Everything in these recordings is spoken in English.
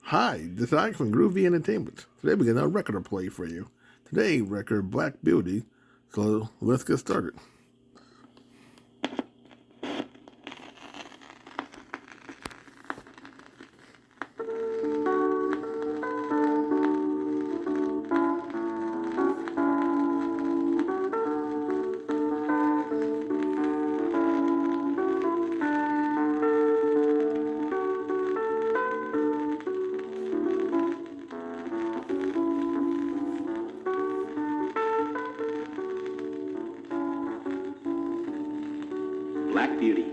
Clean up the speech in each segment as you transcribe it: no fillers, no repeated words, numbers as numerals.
Hi, this is Ike from Groovy Entertainment. Today we got a record to play for you. Today, record Black Beauty. So let's get started. Black Beauty.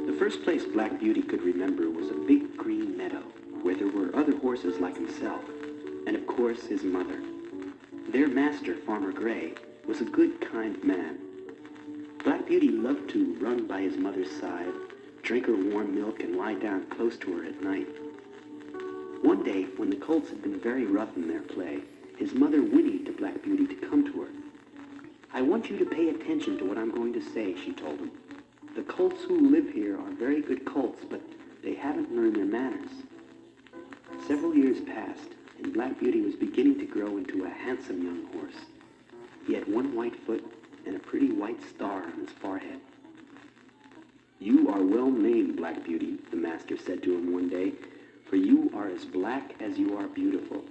The first place Black Beauty could remember was a big green meadow where there were other horses like himself, and of course his mother. Their master, Farmer Gray, was a good, kind man. Black Beauty loved to run by his mother's side, drink her warm milk, and lie down close to her at night. One day, when the colts had been very rough in their play, his mother whinnied to Black Beauty to come to her. "I want you to pay attention to what I'm going to say," she told him. "The colts who live here are very good colts, but they haven't learned their manners." Several years passed, and Black Beauty was beginning to grow into a handsome young horse. He had one white foot and a pretty white star on his forehead. "You are well named, Black Beauty," the master said to him one day, "for you are as black as you are beautiful.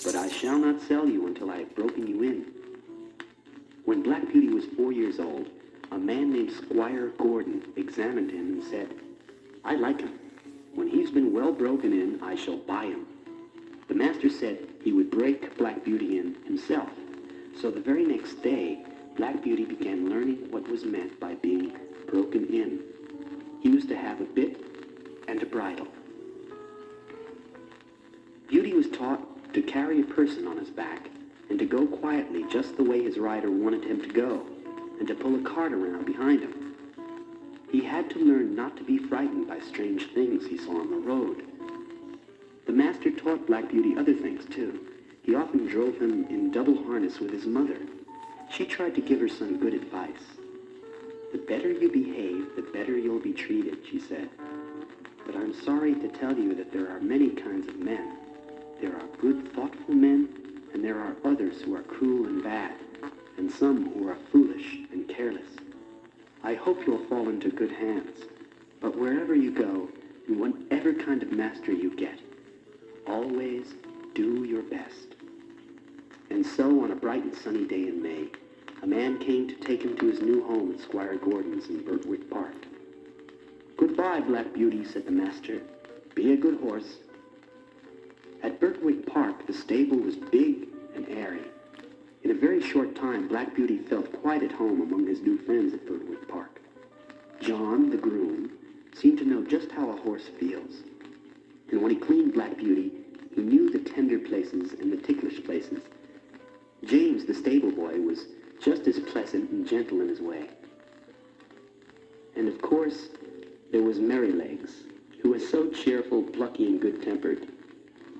But I shall not sell you until I have broken you in." When Black Beauty was 4 years old, a man named Squire Gordon examined him and said, "I like him. When he's been well broken in, I shall buy him." The master said he would break Black Beauty in himself. So the very next day, Black Beauty began learning what was meant by being broken in. He was to have a bit and a bridle. Beauty was taught to carry a person on his back, and to go quietly just the way his rider wanted him to go, and to pull a cart around behind him. He had to learn not to be frightened by strange things he saw on the road. The master taught Black Beauty other things, too. He often drove him in double harness with his mother. She tried to give her son good advice. "The better you behave, the better you'll be treated," she said. "But I'm sorry to tell you that there are many kinds of men. There are good, thoughtful men, and there are others who are cruel and bad, and some who are foolish and careless. I hope you'll fall into good hands, but wherever you go, and whatever kind of master you get, always do your best." And so, on a bright and sunny day in May, a man came to take him to his new home at Squire Gordon's in Birtwick Park. "Goodbye, Black Beauty," said the master. "Be a good horse." At Birtwick Park, the stable was big and airy. In a very short time, Black Beauty felt quite at home among his new friends at Birtwick Park. John, the groom, seemed to know just how a horse feels. And when he cleaned Black Beauty, he knew the tender places and the ticklish places. James, the stable boy, was just as pleasant and gentle in his way. And of course, there was Merrylegs, who was so cheerful, plucky, and good-tempered.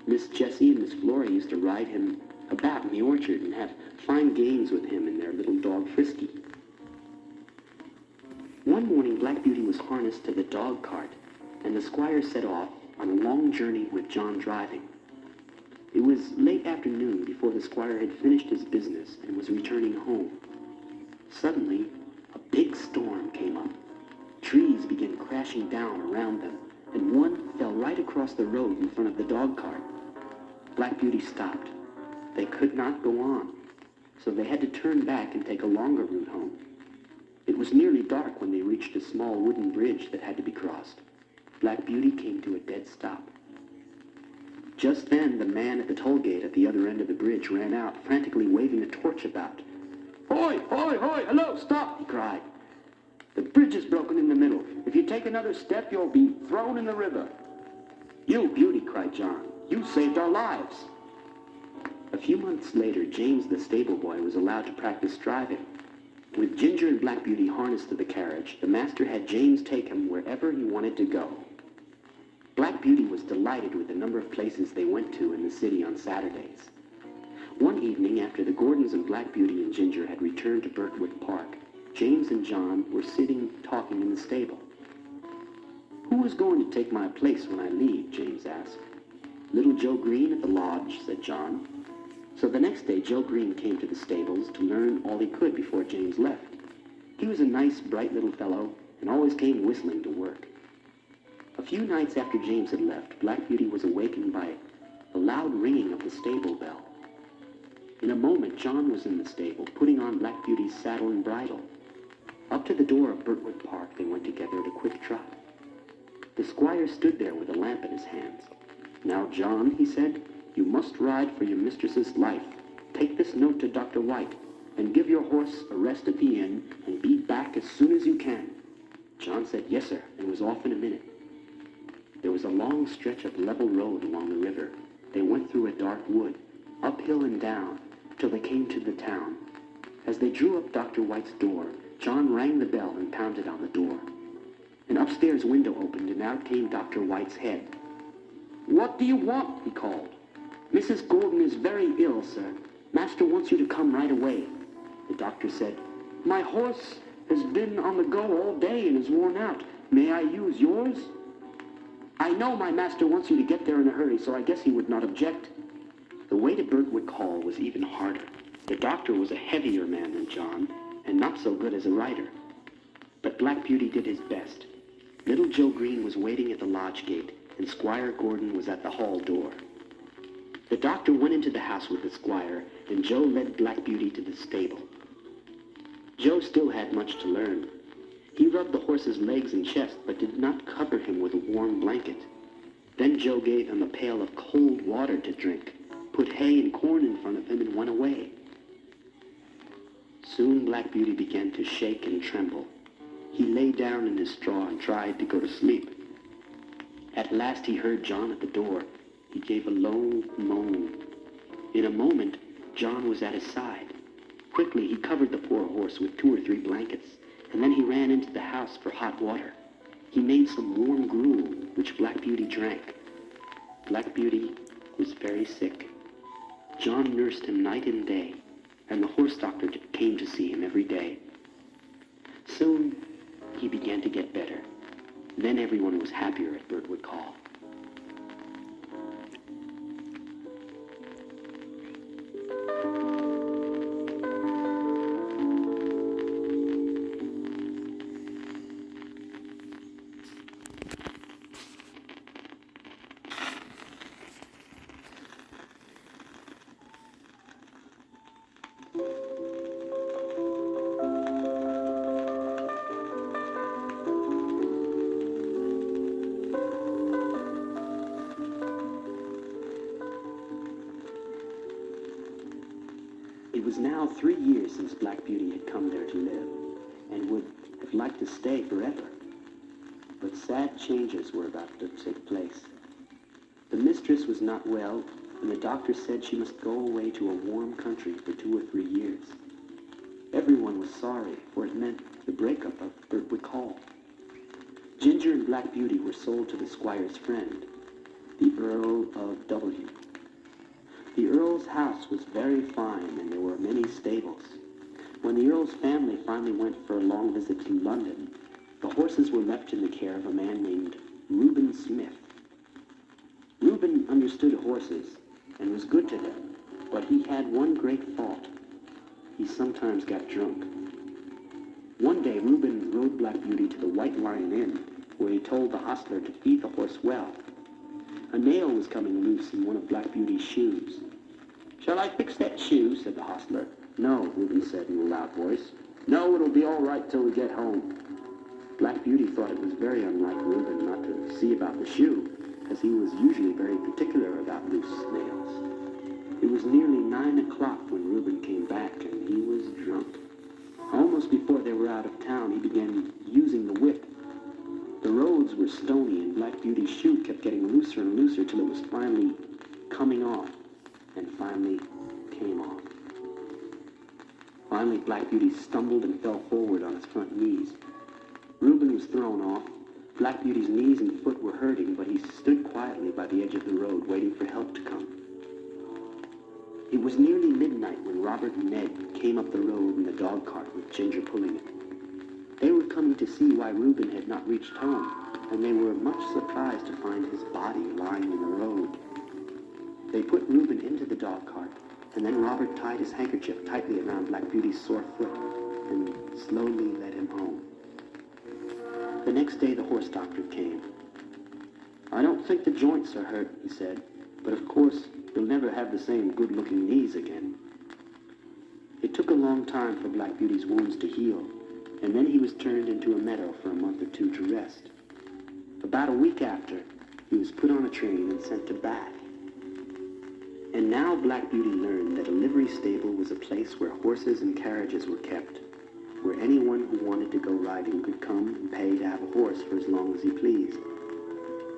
Miss Jessie and Miss Flora used to ride him about in the orchard and have fine games with him and their little dog Frisky. One morning, Black Beauty was harnessed to the dog cart, and the squire set off on a long journey with John driving. It was late afternoon before the squire had finished his business and was returning home. Suddenly, a big storm came up. Trees began crashing down around them, and one fell right across the road in front of the dog cart. Black Beauty stopped. They could not go on, so they had to turn back and take a longer route home. It was nearly dark when they reached a small wooden bridge that had to be crossed. Black Beauty came to a dead stop. Just then, the man at the toll gate at the other end of the bridge ran out, frantically waving a torch about. "Hoy, hoy, hoy, hello, stop!" he cried. "The bridge is broken in the middle. If you take another step, you'll be thrown in the river." "You, Beauty," cried John. "You saved our lives." A few months later, James, the stable boy, was allowed to practice driving. With Ginger and Black Beauty harnessed to the carriage, the master had James take him wherever he wanted to go. Black Beauty was delighted with the number of places they went to in the city on Saturdays. One evening, after the Gordons and Black Beauty and Ginger had returned to Birtwick Park, James and John were sitting talking in the stable. "Who is going to take my place when I leave?" James asked. "Little Joe Green at the lodge," said John. So the next day Joe Green came to the stables to learn all he could before James left. He was a nice, bright little fellow, and always came whistling to work. A few nights after James had left, Black Beauty was awakened by the loud ringing of the stable bell. In a moment, John was in the stable, putting on Black Beauty's saddle and bridle. Up to the door of Birtwood Park they went together at a quick trot. The squire stood there with a lamp in his hands. "Now, John," he said, "you must ride for your mistress's life. Take this note to Dr. White, and give your horse a rest at the inn, and be back as soon as you can." John said, "Yes, sir," and was off in a minute. There was a long stretch of level road along the river. They went through a dark wood, uphill and down, till they came to the town. As they drew up Dr. White's door, John rang the bell and pounded on the door. An upstairs window opened, and out came Dr. White's head. "What do you want?" he called. "Mrs. Gordon is very ill, sir. Master wants you to come right away." The doctor said, "My horse has been on the go all day and is worn out. May I use yours?" "I know my master wants you to get there in a hurry, so I guess he would not object." The way to Birtwick Hall was even harder. The doctor was a heavier man than John, and not so good as a rider. But Black Beauty did his best. Little Joe Green was waiting at the lodge gate, and Squire Gordon was at the hall door. The doctor went into the house with the squire, and Joe led Black Beauty to the stable. Joe still had much to learn. He rubbed the horse's legs and chest, but did not cover him with a warm blanket. Then Joe gave him a pail of cold water to drink, put hay and corn in front of him, and went away. Soon Black Beauty began to shake and tremble. He lay down in his straw and tried to go to sleep. At last he heard John at the door. He gave a low moan. In a moment, John was at his side. Quickly he covered the poor horse with 2 or 3 blankets, and then he ran into the house for hot water. He made some warm gruel, which Black Beauty drank. Black Beauty was very sick. John nursed him night and day, and the horse doctor came to see him every day. Soon he began to get better. Then everyone was happier at Birtwick Hall. It was now 3 years since Black Beauty had come there to live, and would have liked to stay forever. But sad changes were about to take place. The mistress was not well, and the doctor said she must go away to a warm country for 2 or 3 years. Everyone was sorry, for it meant the breakup of Birtwick Hall. Ginger and Black Beauty were sold to the squire's friend, the Earl of W. The Earl's house was very fine, and there were many stables. When the Earl's family finally went for a long visit to London, the horses were left in the care of a man named Reuben Smith. Reuben understood horses and was good to them, but he had one great fault. He sometimes got drunk. One day Reuben rode Black Beauty to the White Lion Inn, where he told the hostler to feed the horse well. A nail was coming loose in one of Black Beauty's shoes. "Shall I fix that shoe?" said the hostler. "No," Reuben said in a loud voice. "No, it'll be all right till we get home." Black Beauty thought it was very unlike Reuben not to see about the shoe, as he was usually very particular about loose nails. It was nearly 9 o'clock when Reuben came back, and he was drunk. Almost before they were out of town, he began using the whip. The roads were stony, and Black Beauty's shoe kept getting looser and looser till it was finally coming off, and finally came off. Finally, Black Beauty stumbled and fell forward on his front knees. Reuben was thrown off. Black Beauty's knees and foot were hurting, but he stood quietly by the edge of the road, waiting for help to come. It was nearly midnight when Robert and Ned came up the road in the dog cart with Ginger pulling it. They were coming to see why Reuben had not reached home, and they were much surprised to find his body lying in the road. They put Reuben into the dog cart, and then Robert tied his handkerchief tightly around Black Beauty's sore foot and slowly led him home. The next day the horse doctor came. "I don't think the joints are hurt," he said, "but of course you'll never have the same good-looking knees again." It took a long time for Black Beauty's wounds to heal, and then he was turned into a meadow for a month or two to rest. About a week after, he was put on a train and sent to Bath. And now Black Beauty learned that a livery stable was a place where horses and carriages were kept, where anyone who wanted to go riding could come and pay to have a horse for as long as he pleased.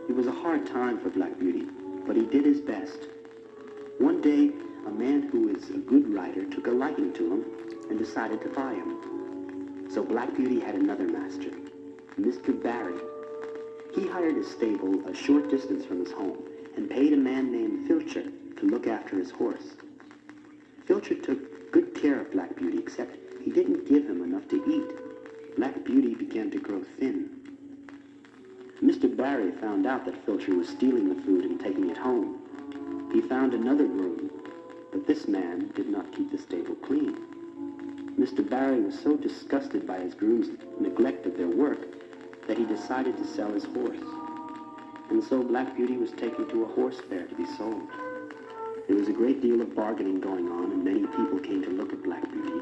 It was a hard time for Black Beauty, but he did his best. One day, a man who is a good rider took a liking to him and decided to buy him. So Black Beauty had another master, Mr. Barry. He hired a stable a short distance from his home and paid a man named Filcher to look after his horse. Filcher took good care of Black Beauty, except he didn't give him enough to eat. Black Beauty began to grow thin. Mr. Barry found out that Filcher was stealing the food and taking it home. He found another groom, but this man did not keep the stable clean. Mr. Barry was so disgusted by his groom's neglect of their work that he decided to sell his horse. And so Black Beauty was taken to a horse fair to be sold. There was a great deal of bargaining going on, and many people came to look at Black Beauty.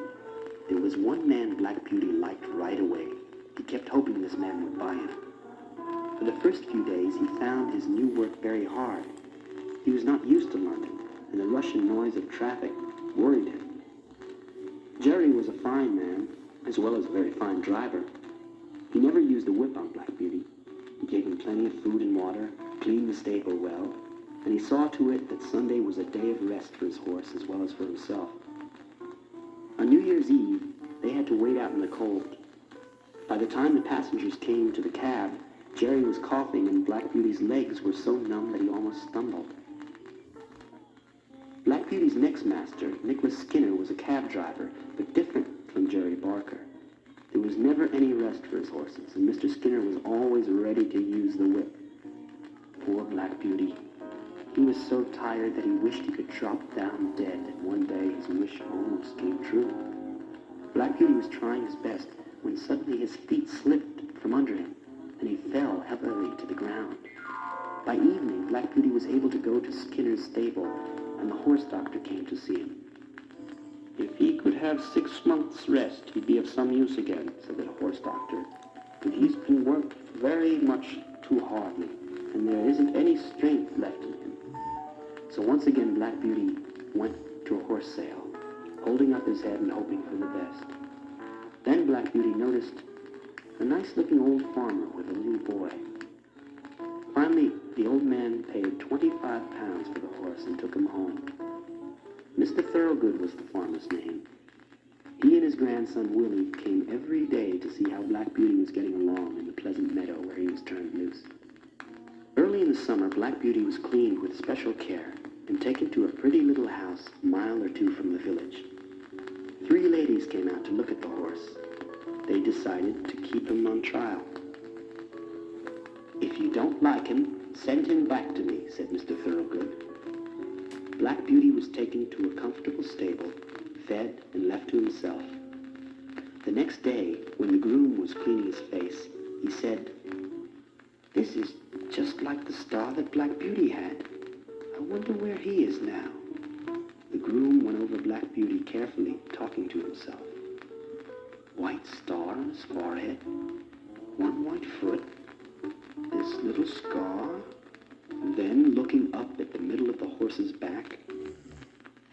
There was one man Black Beauty liked right away. He kept hoping this man would buy him. For the first few days, he found his new work very hard. He was not used to London, and the rush and noise of traffic worried him. Jerry was a fine man, as well as a very fine driver. He never used a whip on Black Beauty. He gave him plenty of food and water, cleaned the stable well, and he saw to it that Sunday was a day of rest for his horse as well as for himself. On New Year's Eve, they had to wait out in the cold. By the time the passengers came to the cab, Jerry was coughing and Black Beauty's legs were so numb that he almost stumbled. Black Beauty's next master, Nicholas Skinner, was a cab driver, but different from Jerry Barker. There was never any rest for his horses, and Mr. Skinner was always ready to use the whip. Poor Black Beauty. He was so tired that he wished he could drop down dead, and one day his wish almost came true. Black Beauty was trying his best when suddenly his feet slipped from under him, and he fell heavily to the ground. By evening, Black Beauty was able to go to Skinner's stable, and the horse doctor came to see him. "If he could have 6 months' rest, he'd be of some use again," said the horse doctor. "But he's been worked very much too hardly, and there isn't any strength left in him." So once again, Black Beauty went to a horse sale, holding up his head and hoping for the best. Then Black Beauty noticed a nice-looking old farmer with a little boy. Finally, the old man paid 25 pounds for the horse and took him home. Mr. Thorogood was the farmer's name. He and his grandson Willie came every day to see how Black Beauty was getting along in the pleasant meadow where he was turned loose. Early in the summer, Black Beauty was cleaned with special care and taken to a pretty little house a mile or two from the village. 3 ladies came out to look at the horse. They decided to keep him on trial. "If you don't like him, send him back to me," said Mr. Thorogood. Black Beauty was taken to a comfortable stable, fed, and left to himself. The next day, when the groom was cleaning his face, he said, "This is just like the star that Black Beauty had. I wonder where he is now." The groom went over Black Beauty carefully, talking to himself. White star on his forehead, one white foot, this little scar, and then looking up at the middle of the horse's back.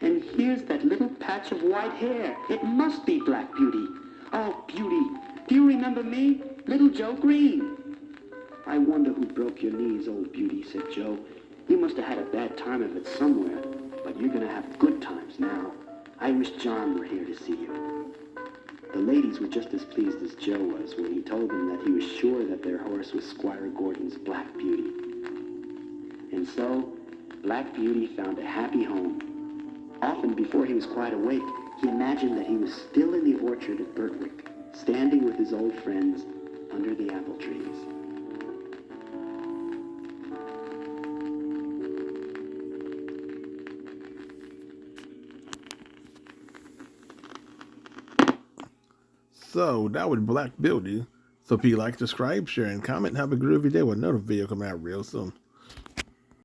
"And here's that little patch of white hair. It must be Black Beauty. Oh, Beauty, do you remember me? Little Joe Green." "I wonder who broke your knees, old Beauty," said Joe. "You must have had a bad time of it somewhere, but you're going to have good times now. I wish John were here to see you." The ladies were just as pleased as Joe was when he told them that he was sure that their horse was Squire Gordon's Black Beauty. And so, Black Beauty found a happy home. Often before he was quite awake, he imagined that he was still in the orchard at Birtwick, standing with his old friends under the apple trees. So that was Black Beauty. So if you like, subscribe, share, and comment, have a groovy day with another video coming out real soon.